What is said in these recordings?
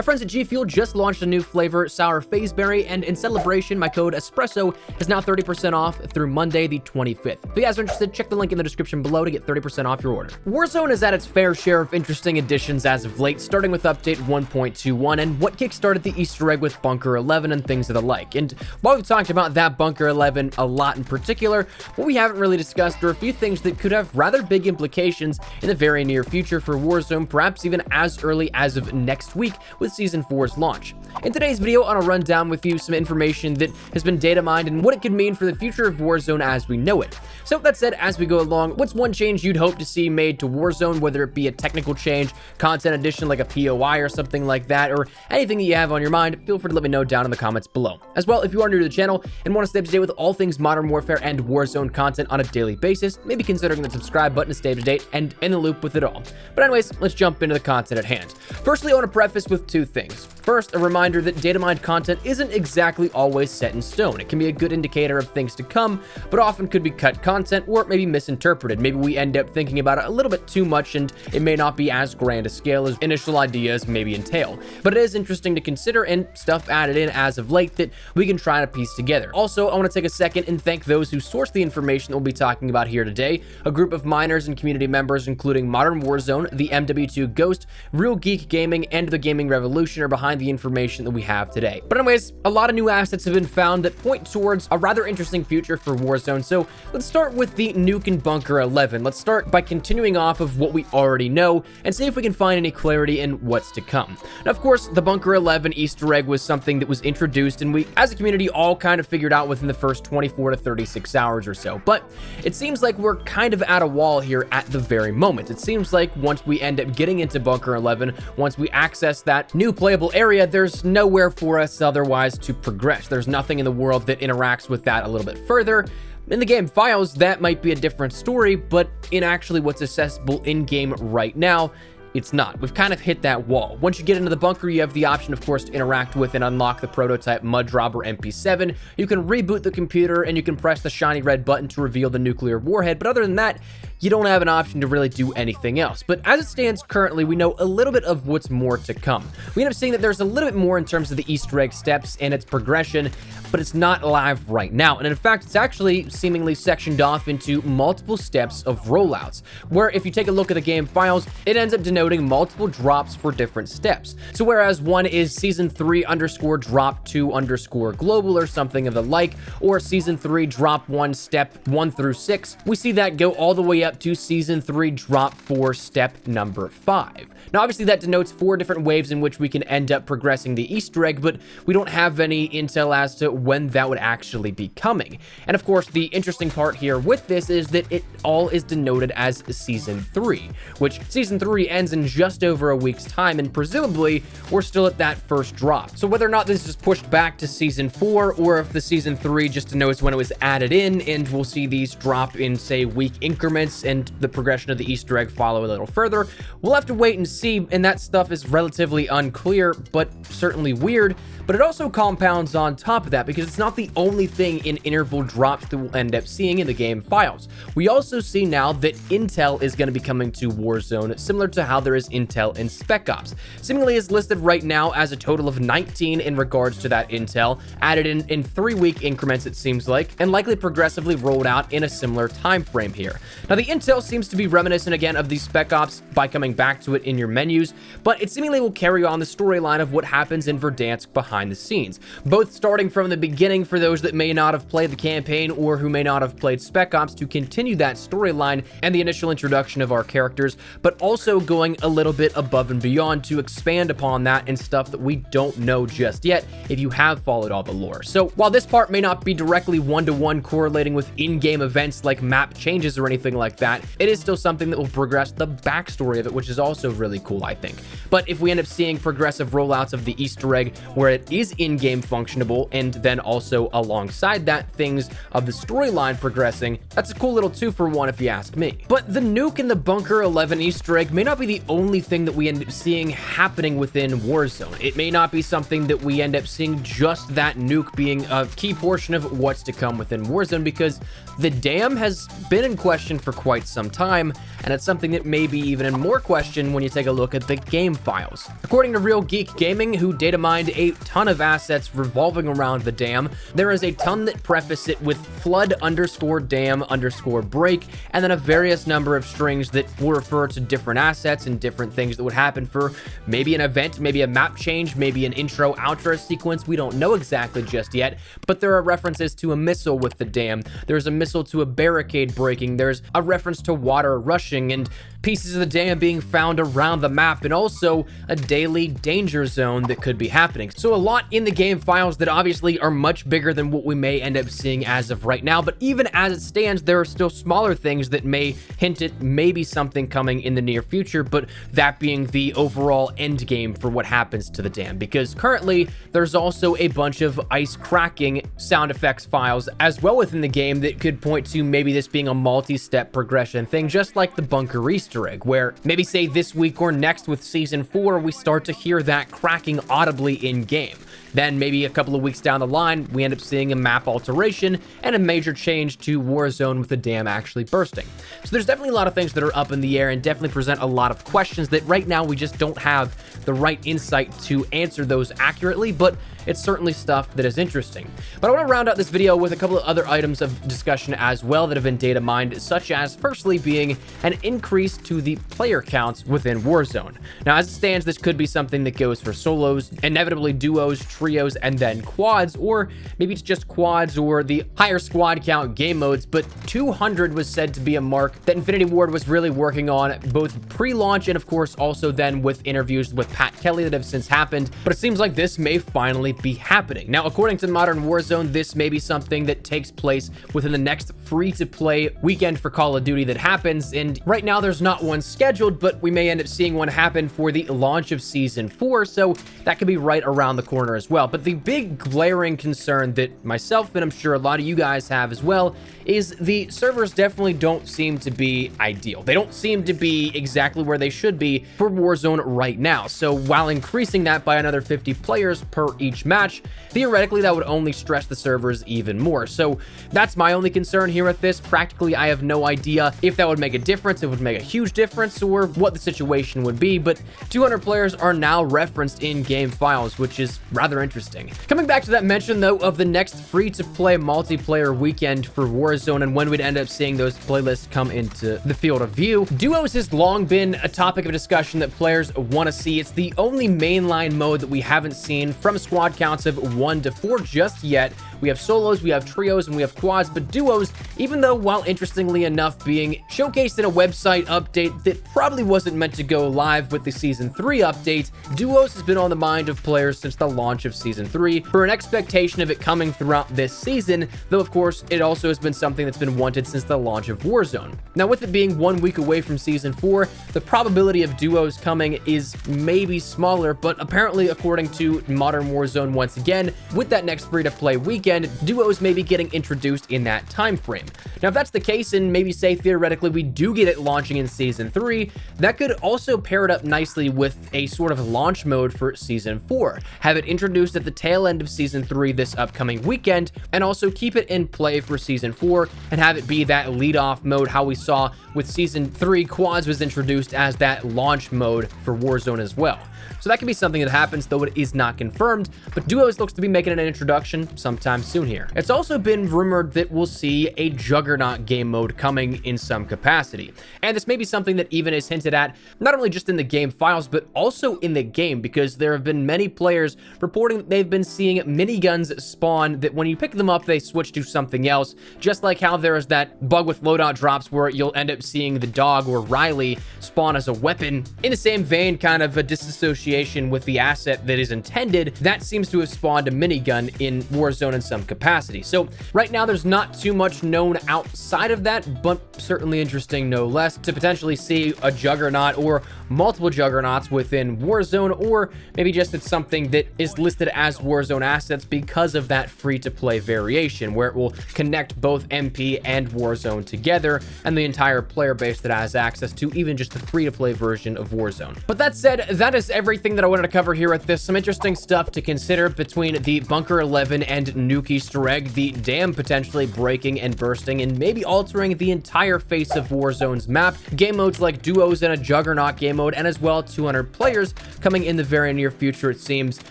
My friends at G Fuel just launched a new flavor, Sour Phaseberry, and in celebration, my code ESPRESSO is now 30% off through Monday the 25th. If you guys are interested, check the link in the description below to get 30% off your order. Warzone has had its fair share of interesting additions as of late, starting with update 1.21 and what kickstarted the Easter egg with Bunker 11 and things of the like. And while we've talked about that Bunker 11 a lot in particular, what we haven't really discussed are a few things that could have rather big implications in the very near future for Warzone, perhaps even as early as of next week with Season 4's launch. In today's video, I want to run down with you some information that has been data mined and what it could mean for the future of Warzone as we know it. So that said, as we go along, what's one change you'd hope to see made to Warzone, whether it be a technical change, content addition like a POI or something like that, or anything that you have on your mind, feel free to let me know down in the comments below. As well, if you are new to the channel and want to stay up to date with all things Modern Warfare and Warzone content on a daily basis, maybe considering the subscribe button to stay up to date and in the loop with it all. But anyways, let's jump into the content at hand. Firstly, I want to preface with two things. First, a reminder that data mined content isn't exactly always set in stone. It can be a good indicator of things to come, but often could be cut content or maybe misinterpreted. Maybe we end up thinking about it a little bit too much and it may not be as grand a scale as initial ideas maybe entail. But it is interesting to consider and stuff added in as of late that we can try to piece together. Also, I want to take a second and thank those who sourced the information that we'll be talking about here today. A group of miners and community members including Modern Warzone, the MW2 Ghost, Real Geek Gaming, and the Gaming Revolution are behind the information that we have today. But anyways, a lot of new assets have been found that point towards a rather interesting future for Warzone. So let's start with the Nuke and Bunker 11. Let's start by continuing off of what we already know and see if we can find any clarity in what's to come. Now, of course, the Bunker 11 Easter egg was something that was introduced and we as a community all kind of figured out within the first 24 to 36 hours or so. But it seems like we're kind of at a wall here at the very moment. It seems like once we end up getting into Bunker 11, once we access that new playable area, there's nowhere for us otherwise to progress. There's nothing in the world that interacts with that a little bit further. In the game files, that might be a different story, but in actually what's accessible in-game right now, it's not. We've kind of hit that wall. Once you get into the bunker, you have the option, of course, to interact with and unlock the prototype mud drop or MP7. You can reboot the computer and you can press the shiny red button to reveal the nuclear warhead. But other than that, you don't have an option to really do anything else. But as it stands currently, we know a little bit of what's more to come. We end up seeing that there's a little bit more in terms of the Easter egg steps and its progression, but it's not live right now. And in fact, it's actually seemingly sectioned off into multiple steps of rollouts, where if you take a look at the game files, it ends up denoting multiple drops for different steps. So whereas one is season 3 _ drop 2 _ global or something of the like, or season 3 drop 1 step 1 through 6, we see that go all the way up to season 3 drop 4 step number 5. Now obviously that denotes 4 different waves in which we can end up progressing the Easter egg, but we don't have any intel as to when that would actually be coming. And of course the interesting part here with this is that it all is denoted as season 3, which season 3 ends in just over a week's time, and presumably we're still at that first drop. So whether or not this is pushed back to season 4 or if the season 3 just denotes when it was added in and we'll see these drop in say week increments and the progression of the Easter egg follow a little further, we'll have to wait and see, and that stuff is relatively unclear but certainly weird. But it also compounds on top of that because it's not the only thing in interval drops that we'll end up seeing in the game files. We also see now that intel is going to be coming to Warzone, similar to how there is intel in Spec Ops. Seemingly is listed right now as a total of 19 in regards to that intel, added in 3-week increments it seems like, and likely progressively rolled out in a similar time frame here. Now the intel seems to be reminiscent again of the Spec Ops by coming back to it in your menus, but it seemingly will carry on the storyline of what happens in Verdansk behind the scenes, both starting from the beginning for those that may not have played the campaign or who may not have played Spec Ops to continue that storyline and the initial introduction of our characters, but also going a little bit above and beyond to expand upon that and stuff that we don't know just yet if you have followed all the lore. So while this part may not be directly one-to-one correlating with in-game events like map changes or anything like that, it is still something that will progress the backstory of it, which is also really cool, I think. But if we end up seeing progressive rollouts of the Easter egg where it is in-game functionable and then also alongside that things of the storyline progressing, that's a cool little 2-for-1 if you ask me. But the Nuke and the Bunker 11 Easter egg may not be the the only thing that we end up seeing happening within Warzone. It may not be something that we end up seeing just that nuke being a key portion of what's to come within Warzone, because the dam has been in question for quite some time, and it's something that may be even in more question when you take a look at the game files. According to Real Geek Gaming, who data mined a ton of assets revolving around the dam, there is a ton that preface it with flood_dam_break, and then a various number of strings that will refer to different assets and different things that would happen for maybe an event, maybe a map change, maybe an intro outro sequence. We don't know exactly just yet, but there are references to a missile with the dam. There's a missile to a barricade breaking. There's a reference to water rushing and pieces of the dam being found around the map, and also a daily danger zone that could be happening. So a lot in the game files that obviously are much bigger than what we may end up seeing as of right now, but even as it stands, there are still smaller things that may hint at maybe something coming in the near future, but that being the overall end game for what happens to the dam, because currently there's also a bunch of ice cracking sound effects files as well within the game that could point to maybe this being a multi-step progression thing, just like the bunker Easter egg, where maybe say this week or next with Season 4, we start to hear that cracking audibly in-game. Then maybe a couple of weeks down the line, we end up seeing a map alteration and a major change to Warzone with the dam actually bursting. So there's definitely a lot of things that are up in the air and definitely present a lot of questions that right now we just don't have the right insight to answer those accurately, but it's certainly stuff that is interesting. But I want to round out this video with a couple of other items of discussion as well that have been data mined, such as firstly being an increase to the player counts within Warzone. Now, as it stands, this could be something that goes for solos, inevitably duos, trios, and then quads, or maybe it's just quads or the higher squad count game modes, but 200 was said to be a mark that Infinity Ward was really working on, both pre-launch and of course also then with interviews with Pat Kelly that have since happened, but it seems like this may finally be happening. Now, according to Modern Warzone, this may be something that takes place within the next free-to-play weekend for Call of Duty that happens, and right now there's not one scheduled, but we may end up seeing one happen for the launch of Season 4, so that could be right around the corner as well. But the big glaring concern that myself and I'm sure a lot of you guys have as well is the servers definitely don't seem to be ideal. They don't seem to be exactly where they should be for Warzone right now. So while increasing that by another 50 players per each match, theoretically that would only stress the servers even more. So that's my only concern here with this. Practically, I have no idea if that would make a difference, if it would make a huge difference, or what the situation would be, but 200 players are now referenced in game files, which is rather interesting. Coming back to that mention though of the next free-to-play multiplayer weekend for Warzone and when we'd end up seeing those playlists come into the field of view, duos has long been a topic of discussion that players want to see. It's the only mainline mode that we haven't seen from squad counts of 1 to 4 just yet. We have solos, we have trios, and we have quads, but duos, even though, while interestingly enough being showcased in a website update that probably wasn't meant to go live with the Season 3 update, duos has been on the mind of players since the launch of Season 3 for an expectation of it coming throughout this season, though of course it also has been something that's been wanted since the launch of Warzone. Now, with it being 1 week away from Season 4, the probability of duos coming is maybe smaller, but apparently according to Modern Warzone once again, with that next free-to-play weekend, duos may be getting introduced in that time frame. Now, if that's the case, and maybe say theoretically we do get it launching in Season 3, that could also pair it up nicely with a sort of launch mode for Season 4. Have it introduced at the tail end of Season 3 this upcoming weekend, and also keep it in play for Season 4, and have it be that lead-off mode how we saw with Season 3 quads was introduced as that launch mode for Warzone as well. So that could be something that happens, though it is not confirmed, but duos looks to be making an introduction sometime soon here. It's also been rumored that we'll see a Juggernaut game mode coming in some capacity, and this may be something that even is hinted at not only just in the game files but also in the game, because there have been many players reporting that they've been seeing miniguns spawn that when you pick them up they switch to something else, just like how there is that bug with loadout drops where you'll end up seeing the dog or Riley spawn as a weapon. In the same vein, kind of a disassociation with the asset that is intended, that seems to have spawned a minigun in Warzone and some capacity. So right now there's not too much known outside of that, but certainly interesting no less to potentially see a Juggernaut or multiple Juggernauts within Warzone, or maybe just it's something that is listed as Warzone assets because of that free-to-play variation where it will connect both MP and Warzone together and the entire player base that has access to even just the free-to-play version of Warzone. But that said, that is everything that I wanted to cover here at this. Some interesting stuff to consider between the Bunker 11 and Nuke Easter egg, the dam potentially breaking and bursting and maybe altering the entire face of Warzone's map, game modes like duos and a Juggernaut game mode, and as well 200 players coming in the very near future, it seems.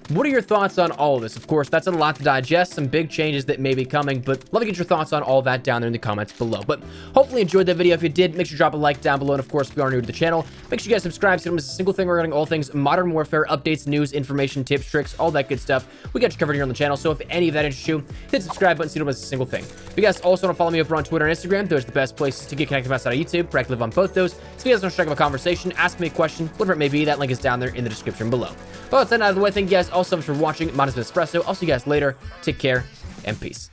What are your thoughts on all of this? Of course, that's a lot to digest, some big changes that may be coming, but love to get your thoughts on all that down there in the comments below. But hopefully you enjoyed that video. If you did, make sure to drop a like down below, and of course, if you are new to the channel, make sure you guys subscribe so you don't miss a single thing regarding all things Modern Warfare, updates, news, information, tips, tricks, all that good stuff. We got you covered here on the channel, so if any of that interests you, hit the subscribe button so you don't miss a single thing. If you guys also want to follow me over on Twitter and Instagram, those are the best places to get connected with us outside of YouTube. Practically live on both those. So if you guys want to strike up a conversation, ask me a question, whatever it may be, that link is down there in the description below. But with that out of the way, thank you guys all so much for watching. My name is Espresso. I'll see you guys later. Take care and peace.